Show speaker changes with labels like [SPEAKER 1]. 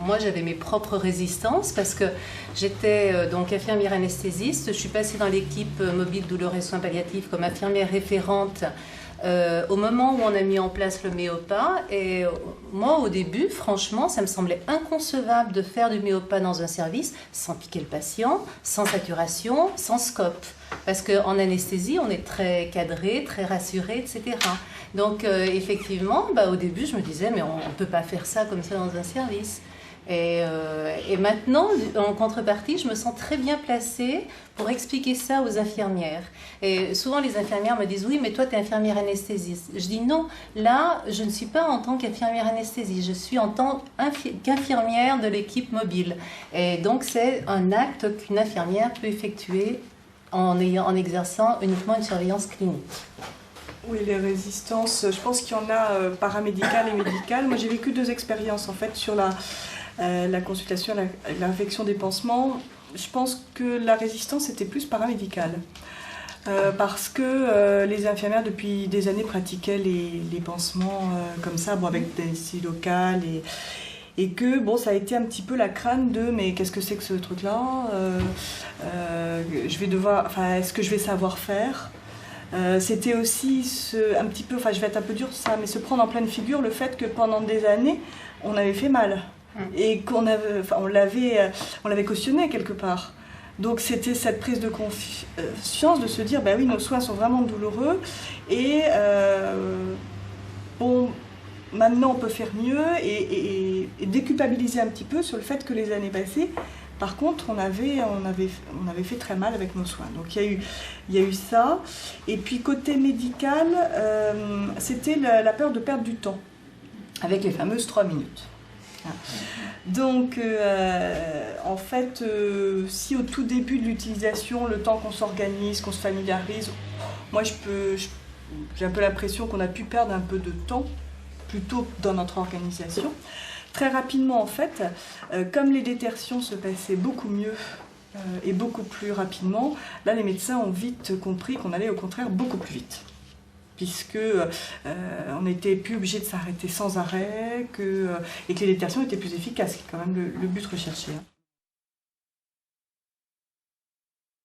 [SPEAKER 1] moi j'avais mes propres résistances parce que j'étais donc infirmière anesthésiste. Je suis passée dans l'équipe mobile douleur et soins palliatifs comme infirmière référente au moment où on a mis en place le méopa. Et moi au début, franchement, ça me semblait inconcevable de faire du méopa dans un service sans piquer le patient, sans saturation, sans scope. Parce qu'en anesthésie, on est très cadré, très rassuré, etc. Donc effectivement, au début, je me disais, mais on ne peut pas faire ça comme ça dans un service. Et maintenant, en contrepartie, je me sens très bien placée pour expliquer ça aux infirmières. Et souvent, les infirmières me disent, oui, mais toi, tu es infirmière anesthésiste. Je dis non, là, je ne suis pas en tant qu'infirmière anesthésiste, je suis en tant qu'infirmière de l'équipe mobile. Et donc, c'est un acte qu'une infirmière peut effectuer en exerçant uniquement une surveillance clinique.
[SPEAKER 2] Oui, les résistances, je pense qu'il y en a paramédicales et médicales. Moi, j'ai vécu 2 expériences en fait sur la consultation, l'infection des pansements. Je pense que la résistance était plus paramédicale. Parce que les infirmières depuis des années pratiquaient les pansements comme ça, avec des anesthésies locales et que ça a été un petit peu la crainte de mais qu'est-ce que c'est que ce truc-là, est-ce que je vais savoir faire? C'était aussi un petit peu, je vais être un peu dure ça, mais se prendre en pleine figure le fait que pendant des années on avait fait mal et on l'avait cautionné quelque part. Donc c'était cette prise de conscience de se dire oui, nos soins sont vraiment douloureux et maintenant on peut faire mieux et déculpabiliser un petit peu sur le fait que les années passées, par contre, on avait fait très mal avec nos soins. Donc il y a eu ça. Et puis côté médical, c'était la peur de perdre du temps, avec les fameuses 3 minutes. Donc en fait, si au tout début de l'utilisation, le temps qu'on s'organise, qu'on se familiarise, moi j'ai un peu l'impression qu'on a pu perdre un peu de temps, plutôt dans notre organisation. Très rapidement, en fait, comme les détertions se passaient beaucoup mieux et beaucoup plus rapidement, là, les médecins ont vite compris qu'on allait au contraire beaucoup plus vite. Puisque on n'était plus obligé de s'arrêter sans arrêt et que les détertions étaient plus efficaces, qui est quand même le but recherché.